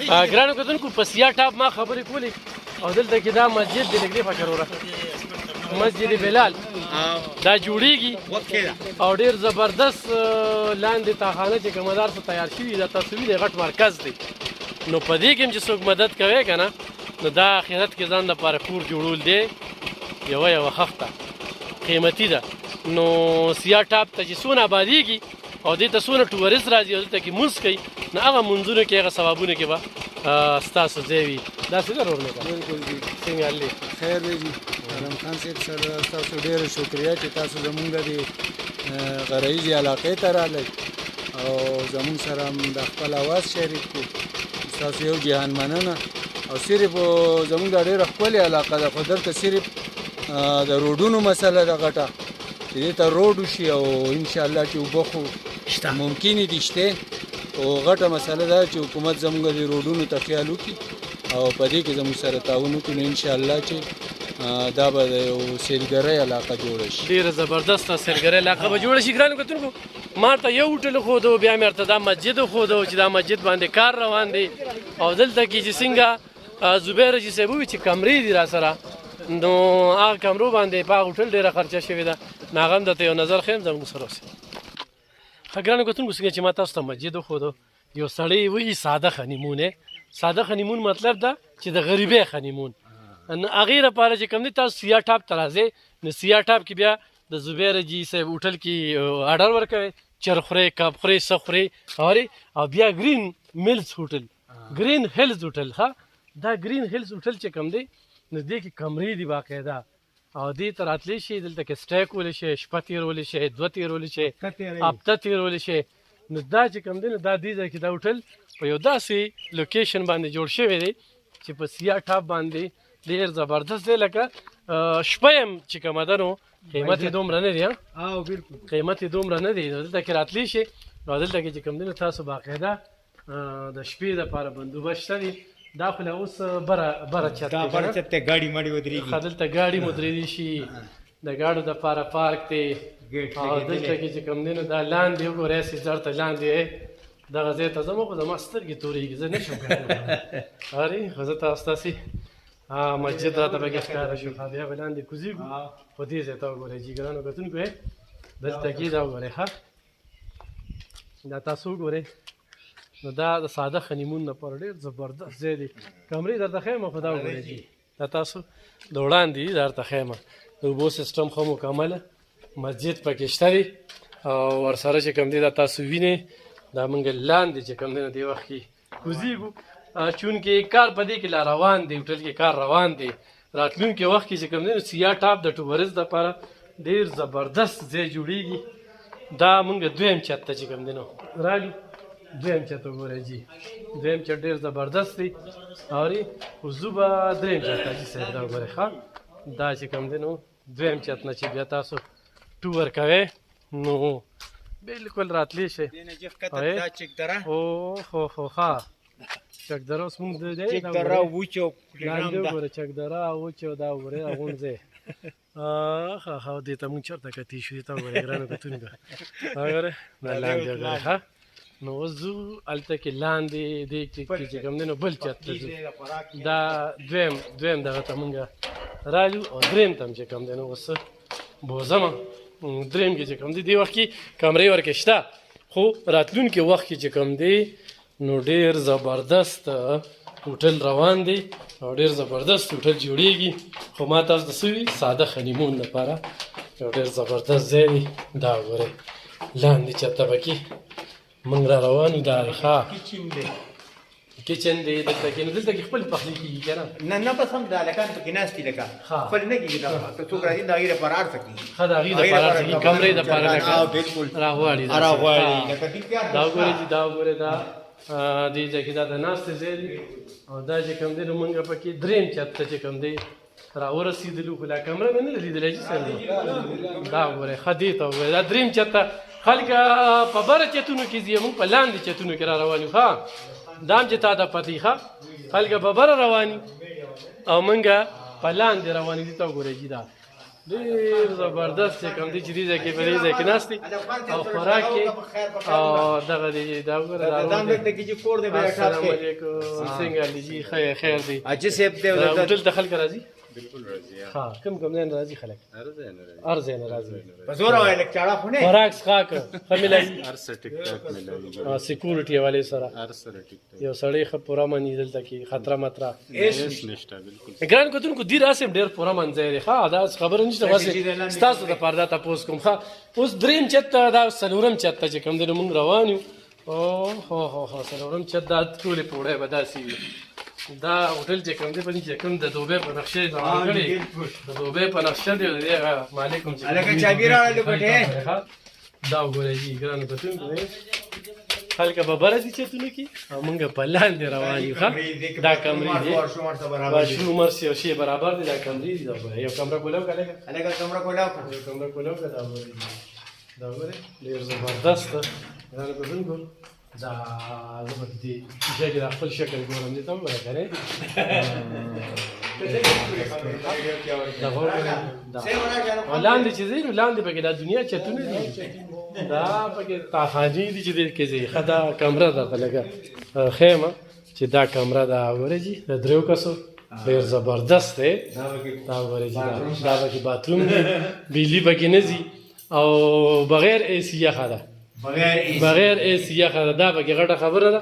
ګرانو کتونکو په سیا ټاپ ما خبرې کولې او دلته کې دا مسجد دی نږدې فکر وره مسجد بلال دا جوړیږي او ډېر زبردست لاندې تاخانه چې کومه دار څه تیار شوي دا تاسو وینئ غټ مرکز دی نو په دې کې هم چې څوک مدد کوي که نه نو دا آخرت کې ځان دپاره کور جوړول دی یوه خښته قیمتي ده نو سیا ټاپ ته چې څونه آبادېږي او دې ته څونه ټورست راځي او دلته کې مونځ کوي نو هغه مونځونو کې هغه ثوابونو کې به ستاسو ځای وي دا څنګه ورور بالکل جی څنګه حل دی خیر دی جی علم خان صاحب سره تاسو ډېره شکریه چې تاسو زمونږ د غرایزې علاقې ته راغلی او زمونږ سره هم د خپل اواز شریک کړو ستاسو یو جهان مننه او صرف زمونږ دا ډېره ښکلې علاقه ده خو دلته صرف د روډونو مسله ده غټه چې دې ته روډ وشي او انشاءالله چې اوبه خو ممکنې دي شته او غټه مسله ده چې حکومت زموږ د روډونو ته خیال وکړي او په دې کې زموږ سره تعاون وکړي نو انشاءالله چې دا به د یو سیلګرۍ علاقه جوړه شي ډېره زبردسته سیلګرۍ علاقه به جوړه شي ګرانو کتونکو ما ته یو هوټل وښودو بیا مې ورته دا مسجد وښودو چې دا مسجد باندې کار روان دی او دلته کې چې څنګه زبیر حاجي صاحب وویل چې کمرې دي را سره نو هغه کمرو باندې په هغه هوټل ډېره خرچه شوې ده نو هغه هم درته یو نظر ښیم زموږ سره اوسئ ښه ګرانو کتونکو څنګه چې ما تاسو ته مسجد وښودو یو سړی وایي ساده خنیمون ساده خنیمون مطلب ده چې د غریبۍ خنیمون هغې لپاره چې کوم دی تاسو سیا ټاپ ته راځئ نو سیا ټاپ کې بیا د زبیر حاجي صاحب هوټل کې آرډر ورکوئ چرګ خورئ کب خورئ څه خورئ اورئ او بیا ګرین میلز هوټل ګرین هیلز هوټل ښه دا ګرین هیلز هوټل چې کوم دی نو دې کې کمرې دي باقاعده او دې ته راتلی شي دلته کې سټی کولی شئ شپه تېرولی شئ دوه تېرولی شئ هفته تېرولی شئ نو دا چې کوم دی نو دا دې ځای کې دا هوټل په یو داسې لوکیشن باندې جوړ شوی دی چې په سیا ټاپ باندې ډېر زبردست دی لکه شپه یم چې کومه ده نو قیمت یې دومره نه دی قیمت یې دومره نه دی نو دلته کې راتلی شئ نو دلته کې چې کوم دی نو تاسو باقاعده د شپې دپاره بندوبست شته دی دا خو له اوس بره چت دی بره چت ته ګاډي ماډي ودرېږي دلته ګاډي مو درېدی شي د ګاډو دپاره پارک دی او دلته کې چې کوم دی نو دا لاندې وګورئ هسې زر ته لاندې دغه ځای ته ځم خو زما سترګې تورېږي زه نه شم کولی ارې خو زه تاسو تاسې مسجد راته پکې ښکاره شو بیا به لاندې کوزېږو خو دې ځای ته وګورئ جي ګرانو کتونکو دلته کې دا وګورئ ښه دا تاسو وګورئ نو دا د ساده خنیمون لپاره ډېر زبردست ځای دی کمرې درته ښیم خو دا وګورئ جي دا تاسو د وړاندې دي درته ښیم د اوبو سیسټم ښه مکمله مسجد پکې شته دی او ورسره چې کوم دی دا تاسو وینئ دا موږ لاندې چې کوم دی نو دې وخت کې کوزېږو چونکې کار په دې کې لا روان دی هوټل کې کار روان دی راتلونکي وخت کې چې کوم دی نو سیا ټاپ د ټورست دپاره ډېر زبردست ځای جوړېږي دا موږ دویم چت ته چې کوم دی نو رالو دویم چت وګورئ جي دویم چت ډېر زبردست دی اورې خو زه به درېیم چت ته جي صاحب دا وګورئ ښه دا چې کوم دی نو دویم چت نه چې بیا تاسو ټور کوئ نو بالکل راتلی شئ اوه ښه چک دره اوس مونږ لاندې وګوره چک دره وچ او دا وګورئ غونډ ځای ښه دې ته مونږ چېرته کتې شو دې ته وګورئ ګرانو کتونکو وګورئ دا لاندې وګورئ ښه نو اوس ځو هلته کې لاندې دې کې چې کوم دی نو بل چت ته ځو دا دویم دغه ته مونږ رالو او درېیم ته هم چې کوم دی نو اوس بوځمه درېیم کې چې کوم دی دې وخت کې کمرې ورکې شته خو راتلونکي وخت کې چې کوم دی نو ډېر زبردست هوټل روان دی او ډېر زبردست هوټل جوړېږي خو ما تاسو ته څه وي ساده خنیمون لپاره یو ډېر زبردست ځای دی دا وګورئ لاندې چته پکې موږ را روان یو دا ښه کچن دی دلته کې نو دلته کې خپل پخلی کېږي که نه نه بس هم د هلکان پکې ناست دي لکه خپل نه کېږي دا که څوک راځي د هغې دپاره هر څه کېږي ښه د هغې دپاره هر څه کېږي کمرې دپاره لکه راغواړي دا وګورئ چې دا وګورئ دا دې ځای کې دا د ناستې ځای دی او دا چې کوم دی نو موږ پکې درېیم چت ته چې کوم دی راورسېدلو خو لا کمره مې نه ده لیدلی چې څنګه دا وګورئ ښه دې ته وګورئ دا درېیم چت ته خلک په بره چتونو کې ځي موږ په لاندې چتونو کې را روان یو ښه دا هم چې تا ته پتې ښه خلک په بره روان او موږ په لاندې روان دي ته وګورئ جي ډېر زبردست چې کوم دی چې دې ځای کې په دې ځای کې ناست دي او خوراک کې او دغه دی دا وګوره دام دلته کې چې کور دی بیا ټاپ السلام کې علیکم څنګه دي جی خیر دی اجي سیب دی دا ولته هوټل ته خلک راځي بالکل راځي ها کوم ځای نه راځي خلک هر ځای نه راځي په زور وای لک چاړه خو نه خوراک څښاک فاميلي هر څه ټیک ټاک ملایي سکیورټي والے سره هر سره ټیک ټاک یو سړی ښه پوره مني دلته کې خطره مطره هیڅ نشته بالکل ګران کتونکو دی راسم ډېر پوره منځای دی ښه دا خبره نشته واسه ستاسو د پردا تاسو کوم ښه اوس دریم چته دا سلورم چته چې کوم دی موږ روان یو او هو سلورم چته دا ټولې پوره به داسې وي دا هوټل چې کوم دی په دې چې کوم د دوبه په نقشه دی کړی د دوبه په نقشه دی د مالکم چې الګا چابي راړل کوټه دا وګورئ جی ګران کتونکو خلک به بره دي چتونه کې او موږ په لاندې روان یو ښه دا کمرې دي واشروم مرسي او شی برابر دي دا کمرې دي دا یو کمره کولاو کله الګا کمره کولاو یو کمره کولاو دا وګورئ دا وګورئ ډېر زبردست ګران کتونکو دا زبر دي چې دا خپل شکل ګورم دي ته وګورئ کنه دا وګورئ دا لاندې چې زیرو لاندې پکې دا دنیا چتونه دي دا پکې تاخاني دي چې دې کې زی خدا کمره ده لګه خیمه چې دا کمره دا وګورئ جی د دریو کسو ډېر زبردست دی دا وګورئ جی دا پکې باتروم دی بجلی پکې نه ځي او بغیر اے سی یخه ده بغیر اے سی یخه ده دا پکې غټه خبره ده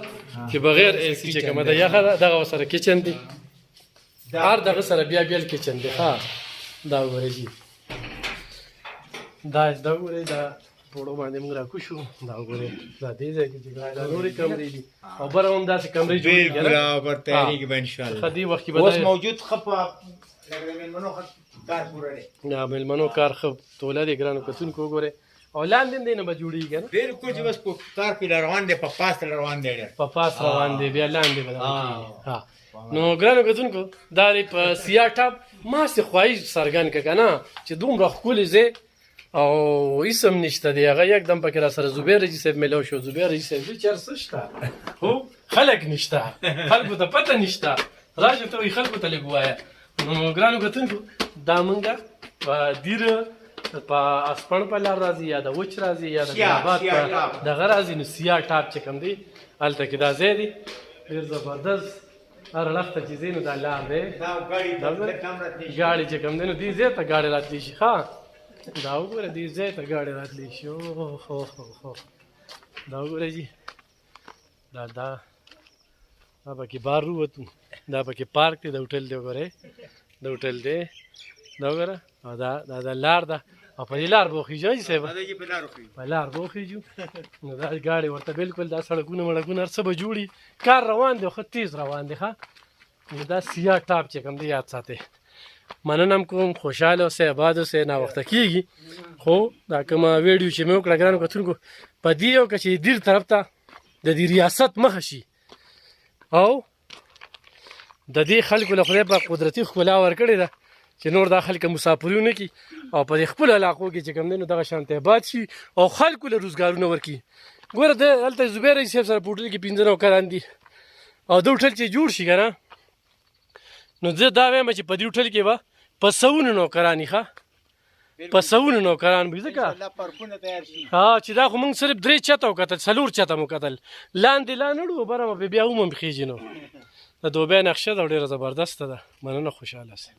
چې بغیر اے سی چې کومه ده یخه ده دغه سره کچن دی هر دغه سره بیا بیل کچن دی ها دا وګورئ جی دا وګورئ دا پوړو باندې موږ راکوشو دا وګورئ دا دې ځای کې چې دا نورې کمرې دي او بره هم داسې کمرې جوړې دي بالکل پر تیاری کې به ان شاء الله خدي وخت کې اوس به موجود خپه لګل منو کار پوره دی نه ملمنو کار خو توله دي ګرانو کتونکو وګورئ او لاندې دې نه به جوړېږي نه بالکل چې بس په کار په روان دی په پاس روان دی په پاس روان دی بیا لاندې به ها نو ګرانو کتونکو دا په سیاه ټاپ ما سه خوای سرګن ک کنه چې دومره خولي زه او اسم نشته دی هغه یکدم پکې را سره زبیر جی صاحب ملو شو زبیر جی صاحب چرسه شته هو خلک نشته خلکو ته پته نشته راځه ته خلکو ته لګوایا نو ګرانو کتونکو دا مونږه په دیر په اسپن په لار راځي یا د وچ راځي یا د آباد په دغه راځي نو سیاه ټاپ چې کوم دی هلته کې دا ځای دی ډېر زبردست هر لخته چې زینو دا لار دی ګاډي چې کوم دی نو دې ځای ته ګاډي راتلی شي ښه دا وګوره دې ځای ته ګاډي راتلی شي هو دا وګوره جی دا پکې بار ووتو دا پکې پارک دی د هوټل دی وګورئ د هوټل دی دا وګوره او دا لار ده او په دې لار به وخېږو جی صاحب په لار به وخېږو نو دا ګاډي ورته بالکل دا سړکونه وړکونه هر څه به جوړي کار روان دی خو تیز روان دی ښه نو دا سیاه ټاپ چې کوم دی یاد ساتئ مننه هم کوم خوشحاله اوسئ اباد اوسئ ناوخته کېږي خو دا کومه ویډیو چې مې وکړه ګرانو کتونکو په دې یو که چې دیر طرف ته د دې ریاست مخه شي او د دې خلکو له خدای پاک قدرتي ښکلا ورکړې ده چې نور دا خلک مسافري ونه کړي او په خپل علاقو کې چې کوم دی نو دغه شانتې آباد شي او خلکو له روزګارونه ورکړي ګوره د هلته زبیر صاحب سره په هوټل کې 15 نوکران دي او د هوټل چې جوړ شي که نه نو زه دا وایم چې په دې هوټل کې به په سوونه نوکران ښه په سوونه نوکران به ځکه چې دا خو موږ صرف 3 چته وکتل 4 چته مو کتل لاندې لا نړو بره به بیا هم خېږي نو د دوبۍ نقشه دا ډېره زبردسته ده مننه خوشحاله سئ